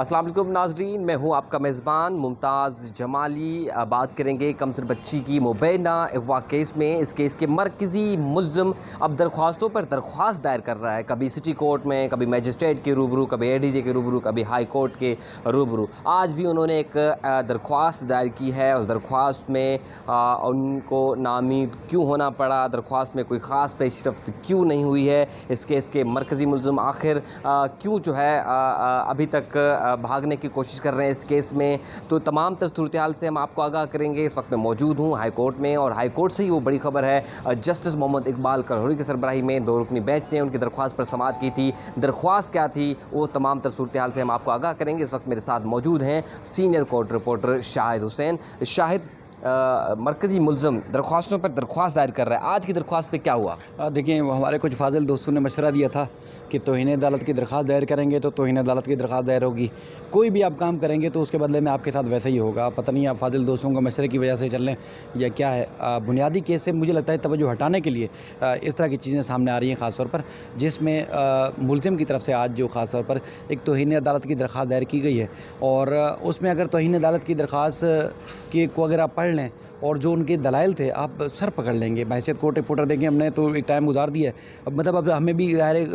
अस्सलाम वालेकुम नाजरीन, मैं हूं आपका मेज़बान मुमताज़ जमाली। बात करेंगे कमसर बच्ची की मुबैना अगवा केस में। इस केस के मरकज़ी मुल्ज़िम अब दरख्वास्तों पर दरख्वास्त दायर कर रहा है, कभी सिटी कोर्ट में, कभी मजिस्ट्रेट के रूबरू, कभी ADJ के रूबरू, कभी हाई कोर्ट के रूबरू। आज भी उन्होंने एक दरख्वास्त दायर की है। उस दरख्वास्त में उनको नामीद क्यों होना पड़ा, दरख्वास्त में कोई ख़ास पेशरफ्त क्यों नहीं हुई है, इस केस के मरकज़ी मुल्ज़िम आखिर क्यों जो है अभी तक भागने की कोशिश कर रहे हैं इस केस में। तो तमाम तर सूरत हाल से हम आपको आगाह करेंगे। इस वक्त मैं मौजूद हूँ हाई कोर्ट में, और हाई कोर्ट से ही वो बड़ी खबर है, जस्टिस मोहम्मद इकबाल करहोरी की सरबराही में 2 रुकनी बेंच ने उनकी दरख्वास्त पर समाअत की थी। दरख्वास्त क्या थी वो तमाम तर सूरत हाल से हम आपको आगाह करेंगे। इस वक्त मेरे साथ मौजूद हैं senior court reporter Shahid Hussain. Shahid, मरकज़ी मुल्ज़िम दरख्वास्तों पर दरख्वास्त दायर कर रहा है, आज की दरख्वास्त पे क्या हुआ? देखिए, वो हमारे कुछ फाजिल दोस्तों ने मशवरा दिया था कि तौहीन अदालत की दरख्वास्त दायर करेंगे तो तौहीन अदालत की दरख्वास्त दायर होगी, कोई भी आप काम करेंगे तो उसके बदले में आपके साथ वैसा ही होगा। पता नहीं आप फाजिल दोस्तों को मशवरे की वजह से चल रहे हैं या क्या है। बुनियादी केस से मुझे लगता है तवज्जो हटाने के लिए इस तरह की चीज़ें सामने आ रही हैं, ख़ास तौर पर जिसमें मुल्ज़िम की तरफ से आज जो ख़ास तौर पर एक तौहीन अदालत की दरख्वास्त दायर की गई है, और उसमें अगर तौहीन अदालत की दरख्वास्त को अगर आप पढ़ लें और जो उनके दलाइल थे, आप सर पकड़ लेंगे। बहैसियत कोर्ट रिपोर्टर देखें, हमने तो एक टाइम गुजार दिया है, अब मतलब अब हमें भी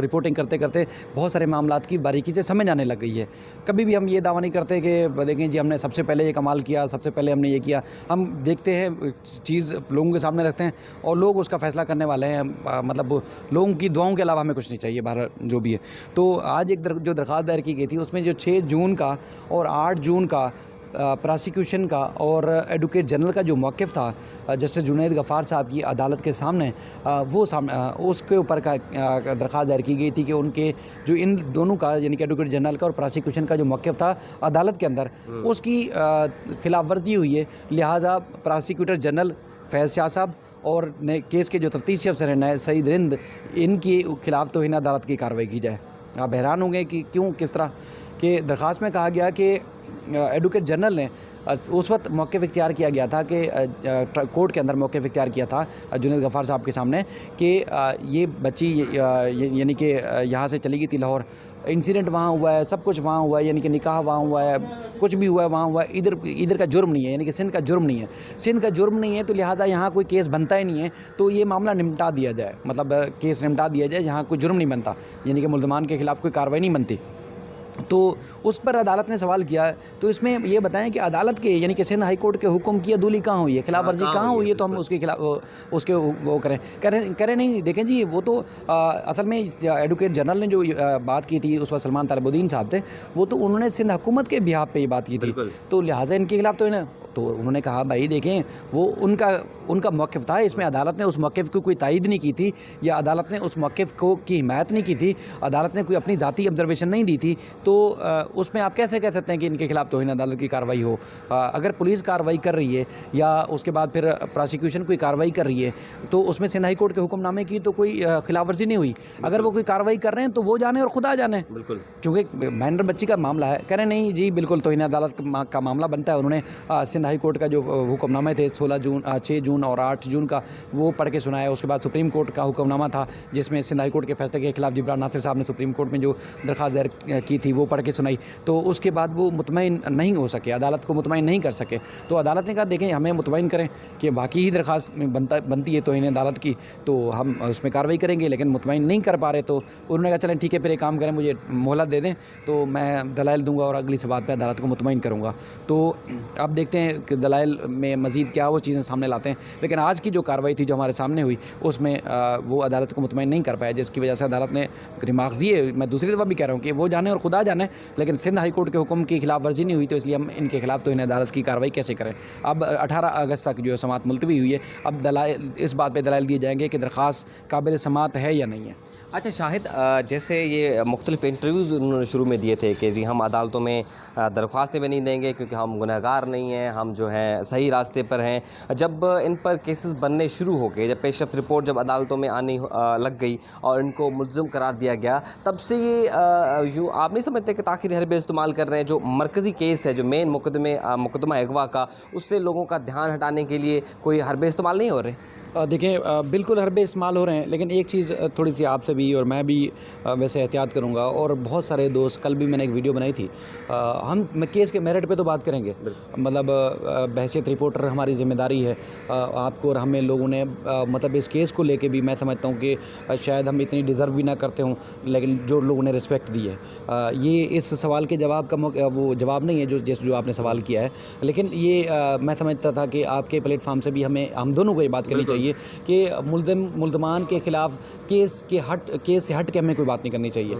रिपोर्टिंग करते करते बहुत सारे मामलात की बारीकी से समझ आने लग गई है। कभी भी हम ये दावा नहीं करते कि देखें जी हमने सबसे पहले ये कमाल किया, सबसे पहले हमने ये किया। हम देखते हैं, चीज़ लोगों के सामने रखते हैं और लोग उसका फ़ैसला करने वाले हैं। मतलब लोगों की दुआओं के अलावा हमें कुछ नहीं चाहिए बाहर जो भी है। तो आज एक जो दरख्वास्त दायर की गई थी, उसमें जो 6 जून का और 8 जून का प्रोसिक्यूशन का और एडवोकेट जनरल का जो मौक़िफ़ था जस्टिस जुनैद गफ़ार साहब की अदालत के सामने, वो उसके ऊपर का दरख्वास्त दायर की गई थी कि उनके जो इन दोनों का, यानी कि एडवोकेट जनरल का और प्रोसिक्यूशन का जो मौक़िफ़ था अदालत के अंदर, उसकी खिलाफ वर्जी हुई है। लिहाजा प्रोसिक्यूटर जनरल फैज़ शाह साहब और केस के जो तफ्तीशी अफसर हैं नए सईद रिंद, इनके ख़िलाफ़ तौहीन अदालत की कार्रवाई की जाए। आप हैरान होंगे कि क्यों, किस तरह के दरख्वास्त में कहा गया कि एडवोकेट जनरल ने उस वक्त मौक़िफ़ इख्तियार किया गया था कि कोर्ट के अंदर मौक़िफ़ इख्तियार किया था जुनैद गफ़ार साहब के सामने कि ये बच्ची यानी कि यहाँ से चली गई थी लाहौर, इंसिडेंट वहाँ हुआ है, सब कुछ वहाँ हुआ है, यानी कि निकाह वहाँ हुआ है, कुछ भी हुआ है वहाँ हुआ है, इधर का जुर्म नहीं है, यानी कि सिंध का जुर्म नहीं है। सिंध का जुर्म नहीं है तो लिहाजा यहाँ कोई केस बनता ही नहीं है, तो ये मामला निपटा दिया जाए, मतलब केस निपटा दिया जाए, यहाँ कोई जुर्म नहीं बनता, यानी कि मुल्ज़मान के ख़िलाफ़ कोई कार्रवाई नहीं बनती। तो उस पर अदालत ने सवाल किया। तो इसमें ये बताएं कि अदालत के, यानी कि सिंध हाई कोर्ट के हुक्म की अदूली कहाँ हुई है, खिलाफ वर्जी कहाँ हुई है, तो हम उसके खिलाफ उसके वो करें नहीं। देखें जी, वो तो असल में एडवोकेट जनरल ने जो बात की थी, उस वक्त सलमान तालिबुद्दीन साहब थे, वो तो उन्होंने सिंध हुकूमत के बिहाफ पे ये बात की थी, तो लिहाजा इनके खिलाफ तो उन्होंने कहा भाई देखें, वो उनका मौक़िफ़ था, इसमें अदालत ने उस मौक़िफ़ को कोई तायद नहीं की थी, या अदालत ने उस मौक़िफ़ की हिमायत नहीं की थी, अदालत ने कोई अपनी ज़ाती ऑब्जर्वेशन नहीं दी थी। तो उसमें आप कैसे कह सकते हैं कि इनके खिलाफ तौहीन अदालत की कार्रवाई हो? अगर पुलिस कार्रवाई कर रही है या उसके बाद फिर प्रोसिक्यूशन कोई कार्रवाई कर रही है, तो उसमें सिंध हाई कोर्ट के हुक्मनामे की तो कोई खिलाफ वर्जी नहीं हुई। अगर वो कोई कार्रवाई कर रहे हैं तो वो जाने और खुदा जाने, बिल्कुल, चूँकि माइनर बच्ची का मामला है। कह रहे नहीं जी, बिल्कुल तौहीन अदालत का मामला बनता है। उन्होंने सिंध हाई कोर्ट का जो हुक्मनामे थे 6 जून और 8 जून का, वो पढ़ के सुनाया। उसके बाद सुप्रीम कोर्ट का हुक्मनामा था जिसमें सिंध हाई कोर्ट के फैसले के खिलाफ जिब्रान नासिर साहब ने सुप्रीम कोर्ट में जो दरख्वास्त दायर की थी वो पढ़ के सुनाई। तो उसके बाद वो मुतमईन नहीं हो सके, अदालत को मुतमईन नहीं कर सके। तो अदालत ने कहा देखें, हमें मुतमईन करें कि बाकी ही दरख्वास्त बनती है तौहीन अदालत की, तो हम उसमें कार्रवाई करेंगे, लेकिन मुतमईन नहीं कर पा रहे। तो उन्होंने कहा चलें ठीक है, फिर एक काम करें, मुझे मोहलत दे दें तो मैं दलाइल दूंगा और अगली सवाल पर अदालत को मुतमईन करूँगा। तो अब देखते हैं कि दलाइल में मज़ीद क्या वो चीज़ें सामने लाते हैं। लेकिन आज की जो कार्रवाई थी जो हमारे सामने हुई, उसमें वो अदालत को मुतमईन नहीं कर पाया, जिसकी वजह से अदालत ने रिमार्क्स दिए। मैं दूसरी दफ़ा भी कह रहा हूँ कि वो जाने और खुदा जाने, लेकिन सिंध हाई कोर्ट के हुक्म की खिलाफ वर्जी नहीं हुई, तो इसलिए हम इनके खिलाफ तौहीन अदालत की कार्रवाई कैसे करें। अब 18 अगस्त तक जो है समाअत मुलतवी हुई है। अब दलाइल, इस बात पे दलाइल दिए जाएंगे कि दरख्वास्त काबिल समाअत है या नहीं है। अच्छा शाहिद, जैसे ये मुख्तलिफ़ इंटरव्यूज़ उन्होंने शुरू में दिए थे कि जी हम अदालतों में दरख्वास्तें भी नहीं देंगे क्योंकि हम गुनहगार नहीं हैं, हम जो हैं सही रास्ते पर हैं। जब इन पर केसेस बनने शुरू हो गए, जब पेशरफ रिपोर्ट जब अदालतों में आने लग गई और इनको मुल्ज़िम करार दिया गया, तब से ये यूँ आप नहीं समझते कि ताख़िरी हरबे इस्तेमाल कर रहे हैं? जो मरकज़ी केस है, जो मेन मुकदमा अगवा का, उससे लोगों का ध्यान हटाने के लिए कोई हरबे इस्तेमाल नहीं हो रहे? देखें, बिल्कुल हरबे इस्तेमाल हो रहे हैं, लेकिन एक चीज़ थोड़ी सी आपसे भी और मैं भी वैसे एहतियात करूंगा, और बहुत सारे दोस्त, कल भी मैंने एक वीडियो बनाई थी, हम केस के मेरिट पे तो बात करेंगे, मतलब बहैसियत रिपोर्टर हमारी जिम्मेदारी है आपको और हमें लोगों ने मतलब इस केस को लेके भी मैं समझता हूँ कि शायद हम इतनी डिज़र्व भी ना करते हों, लेकिन जो लोगों ने रिस्पेक्ट दी है, ये इस सवाल के जवाब का वो जवाब नहीं है जो आपने सवाल किया है, लेकिन ये मैं समझता था कि आपके प्लेटफार्म से भी हम दोनों को ये बात करनी चाहिए कि मुल्ज़मान के ख़िलाफ़ केस से हट के हमें कोई बात नहीं करनी चाहिए,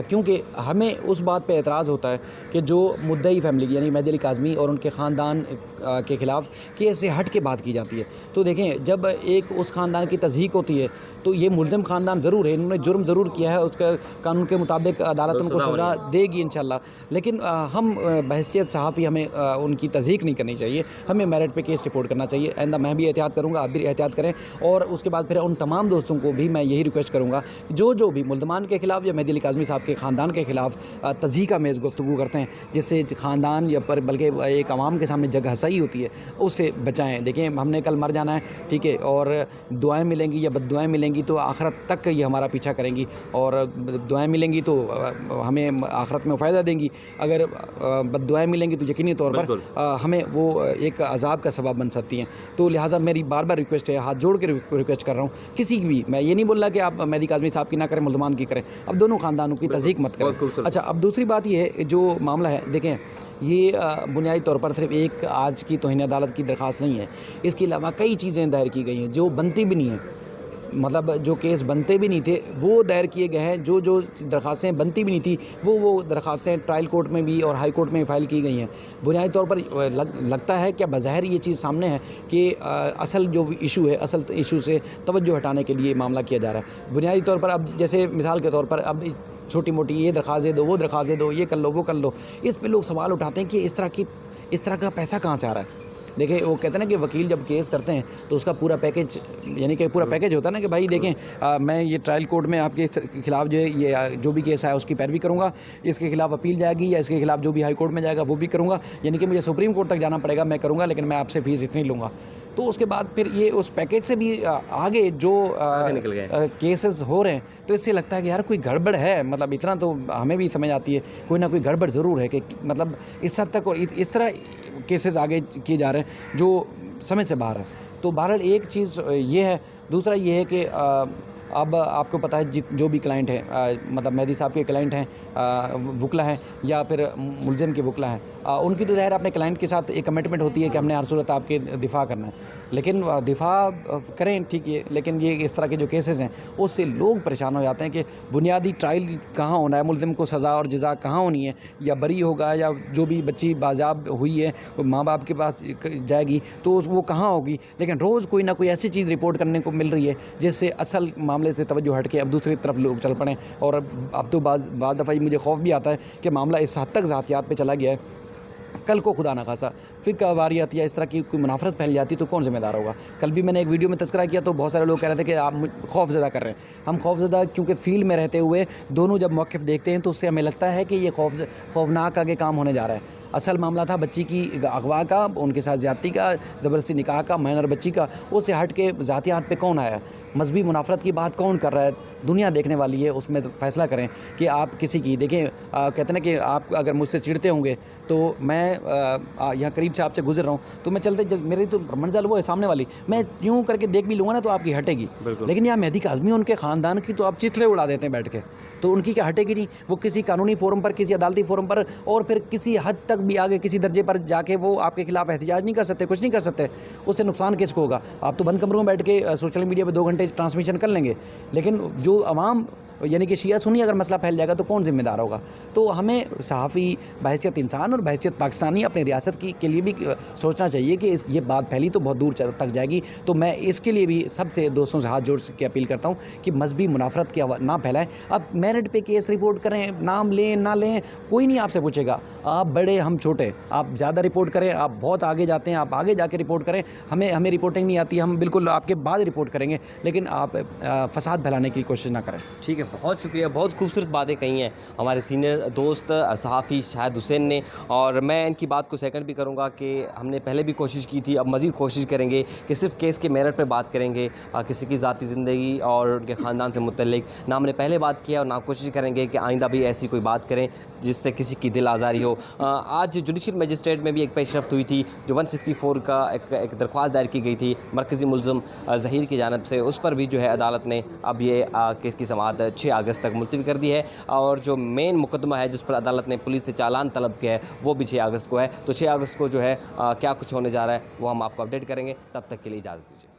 क्योंकि हमें उस बात पे एतराज़ होता है कि जो मुद्दई फैमिली यानी मेहदी अली काज़मी और उनके ख़ानदान के ख़िलाफ़ केस से हट के बात की जाती है। तो देखें, जब एक उस ख़ानदान की तज़हीक होती है तो ये मुल्ज़िम ख़ानदान ज़रूर है, इन्होंने जुर्म ज़रूर किया है, उसका कानून के मुताबिक अदालत उनको सज़ा देगी इंशाल्लाह, लेकिन हम बहैसियत सहाफ़ी हमें उनकी तज़हीक नहीं करनी चाहिए, हमें मेरिट पे केस रिपोर्ट करना चाहिए। आइंदा मैं भी एहतियात करूँगा, आप भी एहतियात करें, और उसके बाद फिर उन तमाम दोस्तों को भी मैं यही रिक्वेस्ट करूँगा जो भी मुल्ज़मान के ख़िलाफ़ या मेहदी अली काज़मी साहब के ख़ानदान के ख़िलाफ़ तज़हीक आमेज़ गुफ्तगू करते हैं, जिससे ख़ानदान या पर बल्कि एक आवाम के सामने जगह हसाई होती है, उससे बचाएँ। देखें, हमने कल मर जाना है, ठीक है, और दुआएँ मिलेंगी या बद्दुआएँ मिलेंगी तो आखिरत तक ये हमारा पीछा करेंगी, और दुआएँ मिलेंगी तो हमें आखिरत में फ़ायदा देंगी, अगर बद्दुआएँ मिलेंगी तो यकीनी तौर पर हमें वो एक अज़ाब का सबब बन सकती हैं। तो लिहाजा मेरी बार बार रिक्वेस्ट है, हाथ जोड़ के रिक्वेस्ट कर रहा हूँ, किसी की भी, मैं ये नहीं बोल रहा कि आप मेहदी काज़मी साहब की ना करें, मुल्ज़मान की करें, अब दोनों ख़ानदानों की तज़हीक मत करें। अच्छा, अब दूसरी बात ये है, जो मामला है, देखें, ये बुनियादी तौर पर सिर्फ एक आज की तौहीन अदालत की दरख्वास्त नहीं है, इसके अलावा कई चीज़ें दायर की गई हैं जो बनती भी नहीं हैं, मतलब जो केस बनते भी नहीं थे वो दायर किए गए हैं, जो दरख्वास्तें बनती भी नहीं थी वो दरख्वास्तें ट्रायल कोर्ट में भी और हाई कोर्ट में फ़ाइल की गई हैं। बुनियादी तौर पर लगता है कि बज़ाहिर ये चीज़ सामने है कि असल जो इशू है, असल इशू से तवज्जो हटाने के लिए मामला किया जा रहा है। बुनियादी तौर पर अब जैसे मिसाल के तौर पर अब छोटी मोटी ये दरख्वास्त दे दो, वो दरख्वास्त दे दो, ये कर लो, वो कर लो, इस पर लोग सवाल उठाते हैं कि इस तरह का पैसा कहाँ से आ रहा है। देखिए, वो कहते हैं ना कि वकील जब केस करते हैं तो उसका पूरा पैकेज, यानी कि पूरा पैकेज होता है ना कि भाई देखें, मैं ये ट्रायल कोर्ट में आपके खिलाफ जो है ये जो भी केस है उसकी पैरवी करूँगा, इसके खिलाफ अपील जाएगी या इसके खिलाफ जो भी हाई कोर्ट में जाएगा वो भी करूँगा, यानी कि मुझे सुप्रीम कोर्ट तक जाना पड़ेगा, मैं करूँगा, लेकिन मैं आपसे फ़ीस इतनी लूँगा। तो उसके बाद फिर ये उस पैकेज से भी आगे जो निकल गए केसेस हो रहे हैं, तो इससे लगता है कि यार कोई गड़बड़ है, मतलब इतना तो हमें भी समझ आती है, कोई ना कोई गड़बड़ ज़रूर है कि मतलब इस हद तक और इस तरह केसेस आगे किए जा रहे हैं जो समझ से बाहर है। तो बहरहाल एक चीज़ ये है, दूसरा ये है कि अब आपको पता है जो भी क्लाइंट हैं, मतलब मेहदी साहब के क्लाइंट हैं, वकला हैं या फिर मुल्ज़िम के वकला हैं, उनकी तो ज़ाहिर अपने क्लाइंट के साथ एक कमिटमेंट होती है कि हमने हर सूरत आपके दिफा करना है, लेकिन दिफा करें ठीक है, लेकिन ये इस तरह के जो केसेस हैं उससे लोग परेशान हो जाते हैं कि बुनियादी ट्रायल कहाँ होना है, मुल्ज़िम को सज़ा और जज़ा कहाँ होनी है, या बरी होगा या जो भी बच्ची बाज़ाब हुई है वो माँ बाप के पास जाएगी तो वो कहाँ होगी, लेकिन रोज़ कोई ना कोई ऐसी चीज़ रिपोर्ट करने को मिल रही है जिससे असल मामले से तवज्जो हट के अब दूसरी तरफ लोग चल पड़े। और अब तो बाद दफ़ा मुझे खौफ भी आता है कि मामला इस हद तक ज़ातियात पे चला गया है, कल को खुदा ना खासा फिर वारियत या इस तरह की कोई मुनाफरत फैल जाती तो कौन जिम्मेदार होगा। कल भी मैंने एक वीडियो में तज़किरा किया तो बहुत सारे लोग कह रहे थे कि आप खौफज़दा कर रहे हैं। हम खौफज़दा क्योंकि फील्ड में रहते हुए दोनों जब मौक़िफ़ देखते हैं तो उससे हमें लगता है कि ये खौफनाक आगे काम होने जा रहा है। असल मामला था बच्ची की अगवा का, उनके साथ ज़्यादती का, ज़बरदस्ती निकाह का, माइनर बच्ची का, उससे हट के ज़ातियात पे कौन आया, मजहबी मुनाफरत की बात कौन कर रहा है, दुनिया देखने वाली है, उसमें तो फ़ैसला करें कि आप किसी की देखें। कहते हैं ना कि आप अगर मुझसे चिढ़ते होंगे तो मैं यहाँ करीब से आपसे गुजर रहा हूँ तो मैं चलते मेरी तो मंज़िल वो है सामने वाली, मैं यूँ करके देख भी लूँगा ना तो आपकी हटेगी, लेकिन यहाँ मेहदी काज़मी उनके ख़ानदान की तो आप चिथड़े उड़ा देते हैं बैठ के, तो उनकी क्या हटेगी नहीं। वो किसी कानूनी फोरम पर, किसी अदालती फोरम पर और फिर किसी हद तक भी आगे किसी दर्जे पर जाके वो आपके खिलाफ एहतिजाज नहीं कर सकते, कुछ नहीं कर सकते, उससे नुकसान किसको होगा। आप तो बंद कमरों में बैठ के सोशल मीडिया पर 2 घंटे ट्रांसमिशन कर लेंगे, लेकिन जो आवाम यानी कि शिया सुन्नी अगर मसला फैल जाएगा तो कौन जिम्मेदार होगा। तो हमें सहाफ़ी बहैसियत इंसान और बहैसियत पाकिस्तानी अपनी रियासत की के लिए भी सोचना चाहिए कि ये बात फैली तो बहुत दूर तक जाएगी। तो मैं इसके लिए भी सबसे दोस्तों से हाथ जोड़ के अपील करता हूँ कि मजहबी मुनाफरत की ना फैलाएं। अब मेरिट पे केस रिपोर्ट करें, नाम लें ना लें, कोई नहीं आपसे पूछेगा। आप बड़े हम छोटे, आप ज़्यादा रिपोर्ट करें, आप बहुत आगे जाते हैं, आप आगे जाके रिपोर्ट करें। हमें रिपोर्टिंग नहीं आती, हम बिल्कुल आपके बाद रिपोर्ट करेंगे, लेकिन आप फसाद फैलाने की कोशिश ना करें। ठीक है, बहुत शुक्रिया, बहुत खूबसूरत बातें कही हैं हमारे सीनियर दोस्त सहाफ़ी शाहिद हुसैन ने। और मैं इनकी बात को सेकंड भी करूंगा कि हमने पहले भी कोशिश की थी, अब मज़ीद कोशिश करेंगे कि सिर्फ केस के मेरिट पे बात करेंगे, किसी की ज़ाती ज़िंदगी और उनके ख़ानदान से मुतल्लिक ना हमने पहले बात किया और ना कोशिश करेंगे कि आइंदा भी ऐसी कोई बात करें जिससे किसी की दिल आज़ारी हो। आज जुडिशल मजिस्ट्रेट में भी एक पेशरफ्त हुई थी, जो 164 का एक दरख्वास्त दायर की गई थी मरकज़ी मुल्ज़िम ज़हीर की जानिब से, उस पर भी जो है अदालत ने अब ये केस की समाअत 6 अगस्त तक मुलतवी कर दी है। और जो मेन मुकदमा है जिस पर अदालत ने पुलिस से चालान तलब किया है वो भी 6 अगस्त को है। तो 6 अगस्त को जो है क्या कुछ होने जा रहा है वो हम आपको अपडेट करेंगे। तब तक के लिए इजाज़त दीजिए।